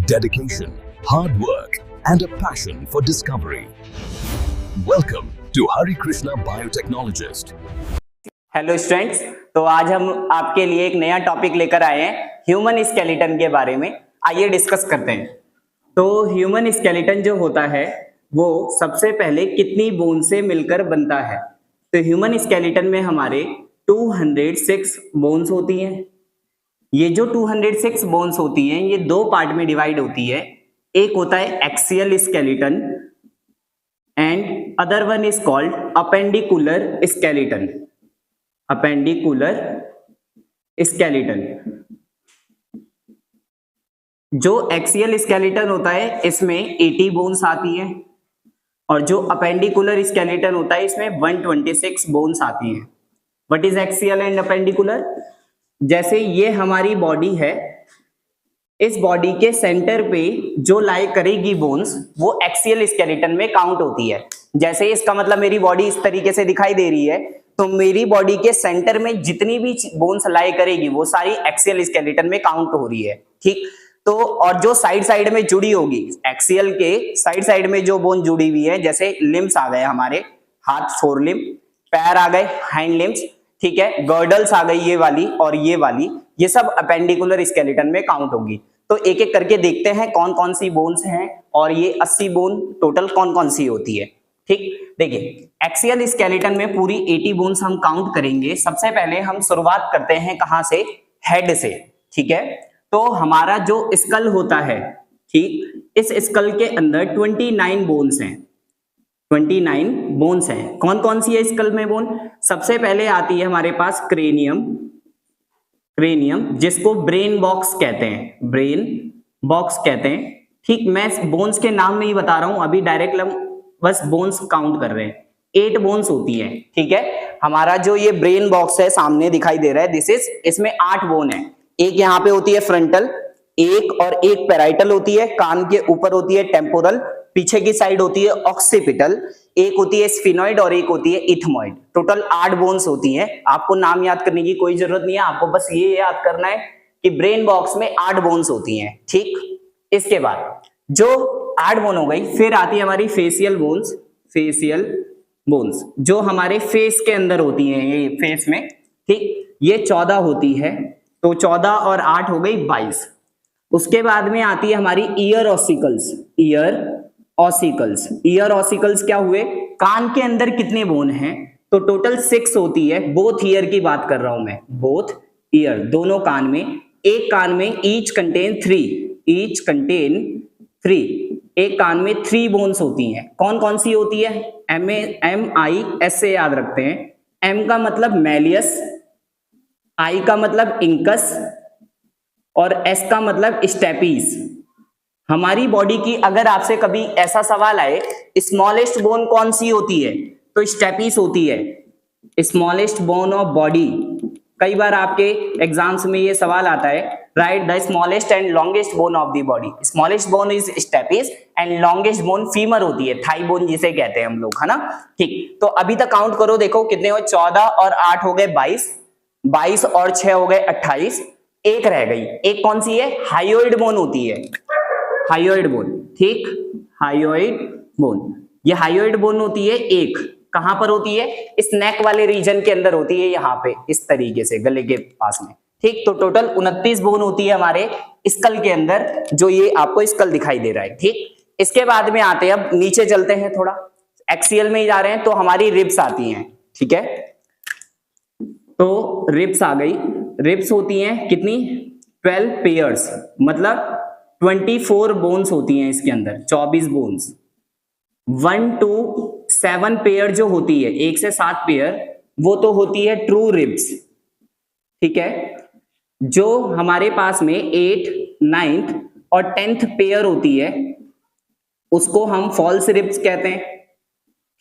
dedication, hard work, and a passion for discovery. Welcome to Hari Krishna Biotechnologist. Hello students, तो आज हम आपके लिए एक नया टॉपिक लेकर आए हैं ह्यूमन स्केलेटन के बारे में। आइए डिस्कस करते हैं। तो ह्यूमन स्केलेटन जो होता है वो सबसे पहले कितनी बोन से मिलकर बनता है? तो ह्यूमन स्केलेटन में हमारे 206 बोन्स होती हैं। ये जो 206 बोन्स होती हैं ये दो पार्ट में डिवाइड होती है। एक होता है axial skeleton and other one is called appendicular skeleton. Appendicular skeleton. जो एक्सियल स्केलेटन होता है इसमें 80 बोन्स आती है और जो अपेंडिकुलर स्केलेटन होता है इसमें 126 बोन्स आती हैं। What is axial and appendicular? जैसे ये हमारी बॉडी है, इस बॉडी के सेंटर पे जो लाई करेगी बोन्स वो एक्सियल स्केलेटन में काउंट होती है। जैसे इसका मतलब मेरी बॉडी इस तरीके से दिखाई दे रही है, तो मेरी बॉडी के सेंटर में जितनी भी बोन्स लाई करेगी वो सारी एक्सियल स्केलेटन में काउंट हो रही है। ठीक, तो और जो साइड साइड में जुड़ी होगी, एक्सियल के साइड साइड में जो बोन जुड़ी हुई है, जैसे लिम्स आ गए हमारे, हाथ फोर लिम्ब, पैर आ गए हैंड लिम्स, ठीक है, गर्डल्स आ गई ये वाली और ये वाली, ये सब अपेंडिकुलर स्केलेटन में काउंट होगी। तो एक एक करके देखते हैं कौन कौन सी बोन्स हैं और ये 80 बोन टोटल कौन कौन सी होती है। ठीक, देखिए एक्सियल स्केलेटन में पूरी 80 बोन्स हम काउंट करेंगे। सबसे पहले हम शुरुआत करते हैं कहां से? हेड से। ठीक है, तो हमारा जो स्कल होता है, ठीक, इस स्कल के अंदर 29 बोन्स हैं। 29 बोन्स हैं। कौन कौन सी है स्कल में बोन? सबसे पहले आती है हमारे पास क्रेनियम। क्रेनियम जिसको ब्रेन बॉक्स कहते हैं, ब्रेन बॉक्स कहते हैं। ठीक, मैं बोन्स के नाम में ही बता रहा हूं, अभी डायरेक्ट बस बोन्स काउंट कर रहे हैं। 8 बोन्स होती हैं। ठीक है, हमारा जो ये ब्रेन बॉक्स है सामने दिखाई दे रहा है, दिस इज, इसमें 8 बोन है। एक यहाँ पे होती है फ्रंटल, एक और एक पैराइटल होती है, कान के ऊपर होती है टेम्पोरल, पीछे की साइड होती है ऑक्सीपिटल, एक होती है स्फिनॉइड और एक होती है इथमॉइड। टोटल 8 बोन्स होती हैं। आपको नाम याद करने की कोई जरूरत नहीं है, आपको बस ये याद करना है कि ब्रेन बॉक्स में 8 बोन्स होती हैं। ठीक, इसके बाद जो 8 बोन हो गई, फिर आती है हमारी फेशियल बोन्स। फेशियल बोन्स जो हमारे फेस के अंदर होती हैं, ये फेस में, ठीक, ये 14 होती है। तो 14 और 8 हो गई 22। उसके बाद में आती है हमारी ear ossicles. Ear ossicles, ear ossicles क्या हुए? कान के अंदर कितने बोन हैं? तो टोटल 6 होती है। बोथ ईयर की बात कर रहा हूं मैं, बोथ ईयर, दोनों कान में। एक कान में ईच कंटेन 3, ईच कंटेन 3, एक कान में 3 बोन्स होती हैं। कौन कौन सी होती है? MIS से याद रखते हैं। M का मतलब मैलियस, I का मतलब इंकस और S का मतलब स्टेपीज। हमारी बॉडी की अगर आपसे कभी ऐसा सवाल आए स्मॉलेस्ट बोन कौन सी होती है, तो स्टेपीज होती है, स्मॉलेस्ट बोन ऑफ बॉडी। कई बार आपके एग्जाम्स में ये सवाल आता है, write the smallest and longest bone of the body. Smallest bone is stapes and longest bone femur होती है, थाई बोन जिसे कहते हैं हम लोग, है ना। ठीक, तो अभी तक काउंट करो, देखो कितने हो, 14 और 8 हो गए 22, 22 और 6 हो गए 28, एक रह गई। एक कौन सी है? हायोइड बोन होती है, हायोइड बोन। ठीक, हायोइड बोन, ये हायोइड बोन होती है। एक कहां पर होती है? इस नेक वाले रीजन के अंदर होती है, यहाँ पे इस तरीके से गले के पास में। ठीक, तो टोटल 29 बोन होती है हमारे स्कल के अंदर, जो ये आपको स्कल दिखाई दे रहा है। ठीक, इसके बाद में आते हैं, अब नीचे चलते हैं, थोड़ा एक्सियल में ही जा रहे हैं, तो हमारी रिब्स आती हैं। ठीक है, तो रिब्स आ गई। रिब्स होती हैं कितनी? 12 पेयर्स, मतलब 24 बोन्स होती हैं इसके अंदर, 24 बोन्स। 1 to 7 पेयर जो होती है, 1 से 7 पेयर, वो तो होती है ट्रू रिब्स। ठीक है, जो हमारे पास में 8, 9th और 10th पेयर होती है उसको हम फॉल्स रिब्स कहते हैं,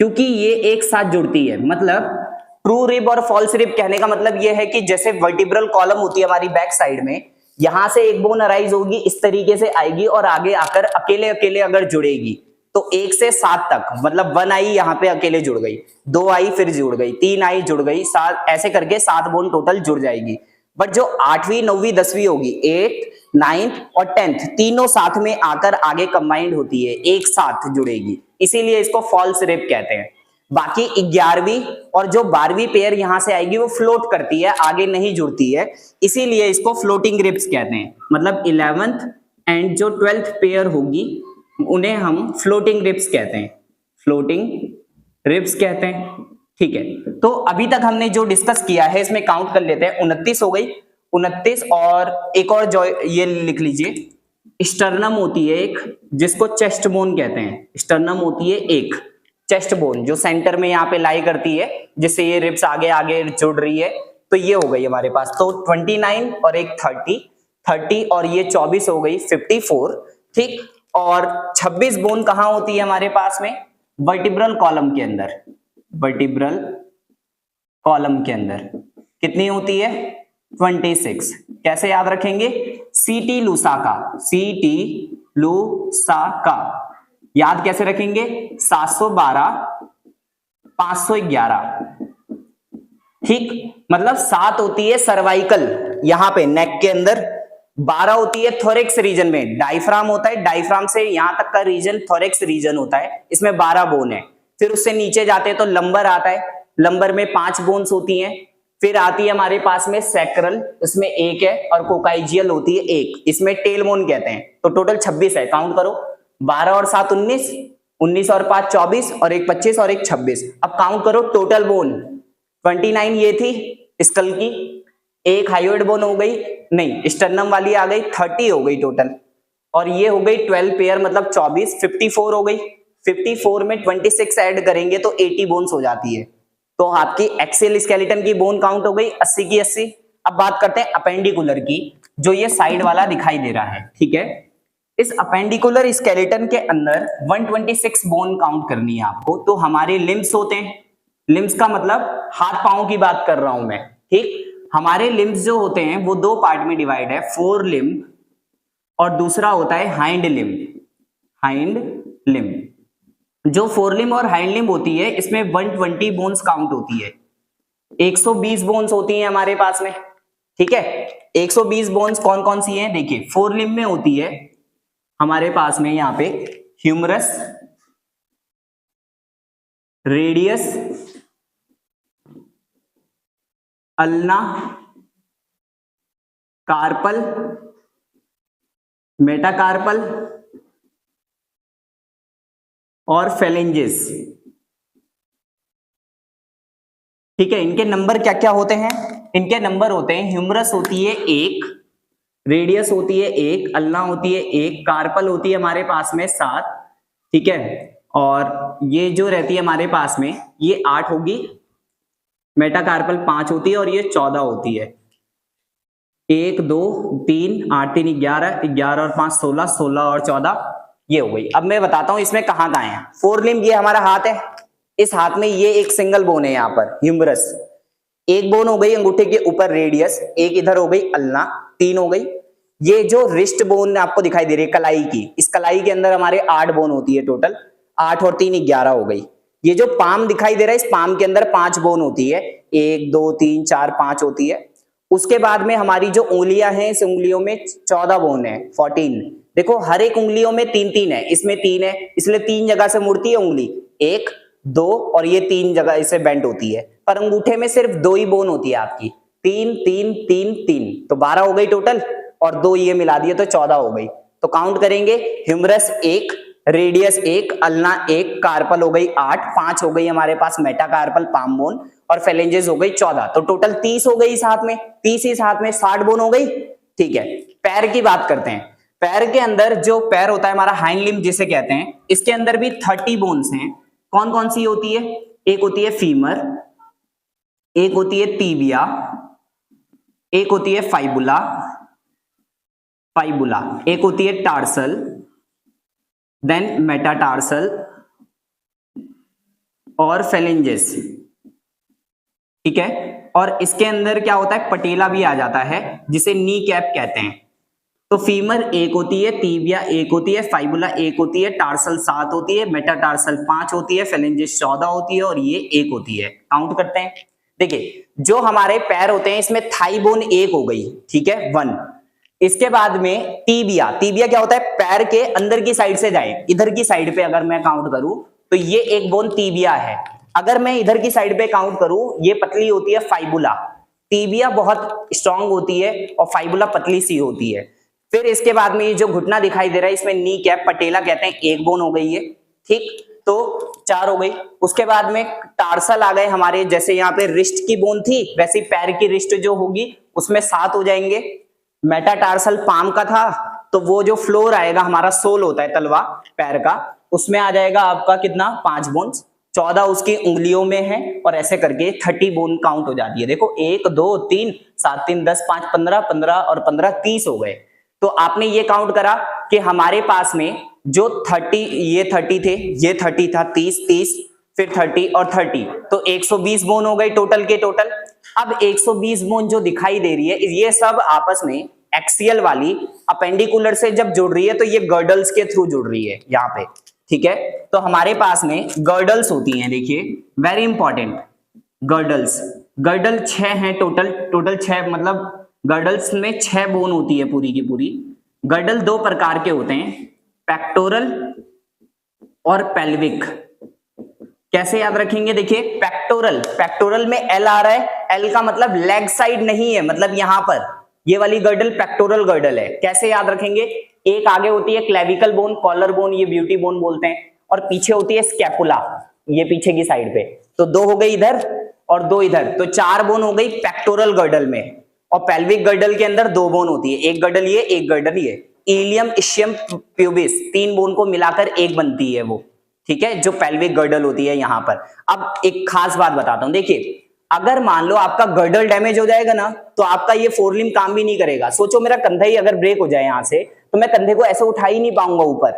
क्योंकि ये एक साथ जुड़ती है। मतलब ट्रू रिब और फॉल्स रिब कहने का मतलब ये है कि जैसे वर्टिब्रल कॉलम होती है हमारी बैक साइड में, यहां से एक बोन अराइज होगी, इस तरीके से आएगी और आगे आकर अकेले अकेले अगर जुड़ेगी तो 1 से 7 तक, मतलब 1 आई यहाँ पे अकेले जुड़ गई, 2 आई फिर जुड़ गई, 3 आई जुड़ गई, 7, ऐसे करके 7 बोन टोटल जुड़ जाएगी। बट जो 8वीं 9वीं 10वीं होगी 8th 9th और 10th तीनों साथ में आकर आगे कंबाइंड होती है, एक साथ जुड़ेगी, इसीलिए इसको फॉल्स रिप कहते हैं। बाकी 11वीं और जो 12वीं पेयर यहां से आएगी वो फ्लोट करती है, आगे नहीं जुड़ती है, इसीलिए इसको फ्लोटिंग रिप्स कहते हैं। मतलब 11th एंड जो 12th पेयर होगी उन्हें हम फ्लोटिंग रिप्स कहते हैं, फ्लोटिंग रिप्स कहते हैं। ठीक है, तो अभी तक हमने जो डिस्कस किया है इसमें काउंट कर लेते हैं, 29 हो गई, 29 और एक और जो ये लिख लीजिए स्टर्नम होती है एक, जिसको चेस्ट बोन कहते हैं। स्टर्नम होती है एक चेस्ट बोन जो सेंटर में यहाँ पे लाई करती है, जिससे ये रिब्स आगे आगे जुड़ रही है। तो ये हो गई हमारे पास, तो 29 और एक 30 और ये 24 हो गई 54। ठीक, और 26 बोन कहाँ होती है हमारे पास में? वर्टिब्रल कॉलम के अंदर, वर्टिब्रल कॉलम के अंदर कितनी होती है? 26। कैसे याद रखेंगे? सीटी लूसाका, सीटी लूसाका याद कैसे रखेंगे? 712 511। ठीक, मतलब 7 होती है सर्वाइकल यहां पे नेक के अंदर, 12 होती है थोरेक्स रीजन में, डायफ्राम होता है, डायफ्राम से यहां तक का रीजन थोरेक्स रीजन होता है, इसमें 12 बोन है। फिर उससे नीचे जाते हैं तो लंबर आता है, लंबर में 5 बोन्स होती हैं। फिर आती है हमारे पास में सैक्रल, इसमें 1 है, और कोकाइजियल होती है 1, इसमें टेल बोन कहते हैं। तो टोटल 26 है, काउंट करो, 12 और 7 19, 19 और 5 24 और एक 25 और एक 26। अब काउंट करो टोटल बोन, 29 ये थी स्कल की, एक हाइयोइड बोन हो गई, नहीं स्टर्नम वाली आ गई, 30 हो गई टोटल, और ये हो गई 12 पेयर मतलब 24, 54 हो गई। 54 में 26 ऐड करेंगे तो 80 बोन्स हो जाती है। तो आपकी एक्सियल स्केलेटन की बोन काउंट हो गई 80 की 80। अब बात करते हैं अपेंडिकुलर की, जो ये साइड वाला दिखाई दे रहा है। ठीक है, इस अपेंडिकुलर स्केलेटन के अंदर 126 बोन काउंट करनी है आपको। तो हमारे लिम्स होते हैं, लिम्स का मतलब हाथ पांव की बात कर रहा हूं मैं। ठीक, हमारे लिम्स जो होते हैं वो 2 पार्ट में डिवाइड है, फोर लिम्ब और दूसरा होता है हाइंड लिम्ब। हाइंड लिम्ब, जो फोर लिम्ब और हाइंड लिम्ब होती है इसमें 120 बोन्स काउंट होती है, 120 बोन्स होती हैं हमारे पास में। ठीक है, 120 बोन्स कौन कौन सी हैं? देखिए, फोर लिम्ब में होती है हमारे पास में यहाँ पे humerus, radius, ulna, carpal, metacarpal और फेलेंजेस। ठीक है, इनके नंबर क्या क्या होते हैं? इनके नंबर होते हैं, ह्यूमरस होती है 1, रेडियस होती है 1, अल्ना होती है 1, कार्पल होती है हमारे पास में 7। ठीक है, और ये जो रहती है हमारे पास में ये 8 होगी, मेटाकार्पल 5 होती है और ये 14 होती है। 1 2 3 8 3 11, 11 और 5 16, 16 और 14 ये हो गई। अब मैं बताता हूं इसमें कहां कहां है। फोर लिम्ब ये हमारा हाथ है, इस हाथ में ये एक सिंगल बोन है यहाँ पर ह्यूमरस, एक बोन हो गई अंगूठे के ऊपर रेडियस, एक इधर हो गई अल्ना, 3 हो गई। ये जो रिस्ट बोन आपको दिखाई दे रही है कलाई की, इस कलाई के अंदर हमारे 8 बोन होती है टोटल, 8 और 3 11 हो गई। ये जो पाम दिखाई दे रहा है इस पाम के अंदर 5 बोन होती है, 1 2 3 4 5 होती है। उसके बाद में हमारी जो उंगलियां हैं इस उंगलियों में 14 बोन है, 14। देखो हर एक उंगलियों में 3-3 है, इसमें 3 है, इसलिए 3 जगह से मुड़ती है उंगली, 1 2 और ये 3 जगह इसे बेंड होती है। पर अंगूठे में सिर्फ 2 ही बोन होती है आपकी, 3 3 3 3, तो 12 हो गई टोटल, और 2 ये मिला दिए तो 14 हो गई। तो काउंट करेंगे, ह्यूमरस 1, रेडियस 1, अल्ना 1, कार्पल हो गई 8, 5 हो गई हमारे पास मेटाकार्पल पाम बोन, और फेलेंजेस हो गई 14, तो टोटल 30 हो गई इस हाथ में, 30 इस हाथ में 60 बोन हो गई। ठीक है, पैर की बात करते हैं। पैर के अंदर जो पैर होता है हमारा हाइंड लिम्ब जिसे कहते हैं, इसके अंदर भी 30 बोन्स हैं। कौन कौन सी होती है? एक होती है फीमर, एक होती है टीबिया, एक होती है फाइबुला, एक होती है टार्सल, देन मेटाटार्सल और फेलेंजेस। ठीक है, और इसके अंदर क्या होता है, पटेला भी आ जाता है जिसे नी कैप कहते हैं। तो फीमर 1 होती है, टीबिया 1 होती है, फाइबुला 1 होती है, टार्सल 7 होती है, मेटाटार्सल 5 होती है, फेलेंजेस 14 होती है और ये 1 होती है। काउंट करते हैं, देखिए जो हमारे पैर होते हैं इसमें थाई बोन एक हो गई, ठीक है, 1। इसके बाद में टीबिया, टीबिया क्या होता है, पैर के अंदर की साइड से जाए, इधर की साइड पे अगर मैं काउंट करूं तो ये एक बोन टीबिया है। अगर मैं इधर की साइड पे काउंट करूं, ये पतली होती है फाइबुला। टीबिया बहुत स्ट्रांग होती है और फाइबुला पतली सी होती है। फिर इसके बाद में ये जो घुटना दिखाई दे रहा है इसमें नी कैप, पटेला कहते हैं, एक बोन हो गई है, ठीक, तो 4 हो गई। उसके बाद में टार्सल आ गए हमारे, जैसे यहाँ पे रिस्ट की बोन थी वैसे ही पैर की रिस्ट जो होगी उसमें 7 हो जाएंगे। मेटाटार्सल पाम का था तो वो जो फ्लोर आएगा हमारा, सोल होता है तलवा पैर का, उसमें आ जाएगा आपका कितना, 5 बोन्स। 14 उसकी उंगलियों में है और ऐसे करके 30 बोन काउंट हो जाती है। देखो 1 2 3 7 3 10 5 15 15 और 15 30 हो गए। तो आपने ये काउंट करा कि हमारे पास में जो 30, ये 30 थे, ये 30 था, 30 30 फिर 30 और 30, तो 120 बोन हो गए टोटल के टोटल। अब 120 बोन जो दिखाई दे रही है ये सब आपस में एक्सियल वाली अपेंडिकुलर से जब जुड़ रही है तो ये गर्डल्स के थ्रू जुड़ रही है यहाँ पे, ठीक है। तो हमारे पास में गर्डल्स होती हैं, देखिए वेरी इंपॉर्टेंट, गर्डल्स, गर्डल 6 हैं टोटल 6, मतलब गर्डल्स में 6 बोन होती है पूरी की पूरी। गर्डल 2 प्रकार के होते हैं, पेक्टोरल और पेल्विक। कैसे याद रखेंगे, देखिए पेक्टोरल, पेक्टोरल में एल आ रहा है, एल का मतलब लेग साइड नहीं है, मतलब यहां पर ये वाली गर्डल पेक्टोरल गर्डल है। कैसे याद रखेंगे, एक आगे होती है क्लेविकल बोन, कॉलर बोन, ये ब्यूटी बोन बोलते हैं, और पीछे होती है स्कैपुला, ये पीछे की साइड पे। तो 2 हो गई इधर और 2 इधर, तो 4 बोन हो गई पेक्टोरल गर्डल में। और पेल्विक गर्डल के अंदर 2 बोन होती है, एक गर्डल ये, एक गर्डल ये। इलियम, इशियम, प्यूबिस, 3 बोन को मिलाकर एक बनती है वो, ठीक है, जो पेल्विक गर्डल होती है यहाँ पर। अब एक खास बात बताता हूं, देखिए अगर मान लो आपका गर्डल डैमेज हो जाएगा ना तो आपका ये फोरलिम काम भी नहीं करेगा। सोचो मेरा कंधा ही अगर ब्रेक हो जाए यहाँ से तो मैं कंधे को ऐसे उठा ही नहीं पाऊंगा ऊपर।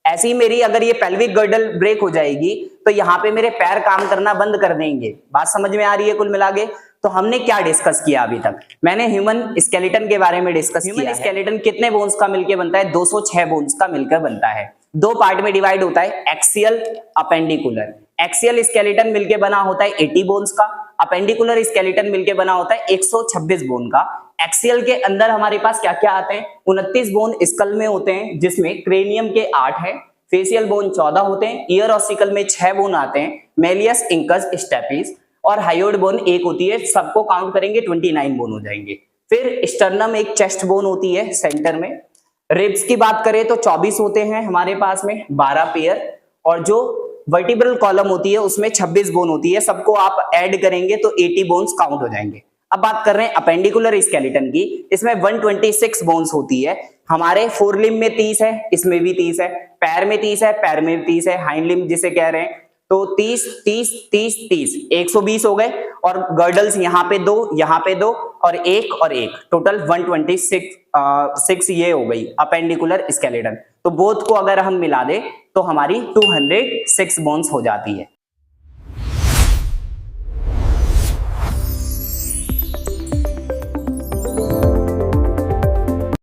ऐसे ही मेरी अगर ये पेल्विक गर्डल ब्रेक हो जाएगी तो यहाँ पे मेरे पैर काम करना बंद कर देंगे। बात समझ में आ रही है कुल मिला के? तो हमने क्या डिस्कस किया अभी तक? मैंने ह्यूमन स्केलेटन के बारे में डिस्कस किया। ह्यूमन स्केलेटन कितने बोन्स का मिलकर बनता है? 206 बोन्स का मिलकर बनता है। 2 पार्ट में डिवाइड होता है, एक्सियल, अपेंडिकुलर। एक्सियल स्केलेटन मिलके बना होता है 80 बोन्स का, अपेंडिकुलर स्केलेटन मिलके बना होता है 126 बोन का। एक्सियल के अंदर हमारे पास क्या क्या आते हैं? 29 बोन स्कल में होते हैं, जिसमें क्रेनियम के 8 है, फेशियल बोन 14 होते हैं, ईयर ऑसिकल में 6 बोन आते हैं, मेलियस, इंकस, स्टेपिस, और हायोइड बोन 1 होती है। सबको काउंट करेंगे 29 बोन हो जाएंगे। फिर स्टर्नम एक चेस्ट बोन होती है सेंटर में। रिब्स की बात करें तो 24 होते हैं हमारे पास में, 12 पेयर, और जो वर्टिब्रल कॉलम होती है उसमें 26 बोन होती है। सबको आप ऐड करेंगे तो 80 बोन्स काउंट हो जाएंगे। अब बात कर रहे हैं अपेंडिकुलर स्केलेटन की, इसमें 126 बोन्स होती है। हमारे फोरलिम में 30 है, इसमें भी 30 है, पैर में 30 है, पैर में 30 है, हाइंड लिम्ब जिसे कह रहे हैं, तो 30 30 30 30 120 हो गए। और गर्डल्स यहाँ पे 2, यहाँ पे 2 और 1 और 1, टोटल 126 ये हो गई अपेंडिकुलर स्केलेटन। तो बोथ को अगर हम मिला दे तो हमारी 206 बोन्स हो जाती है।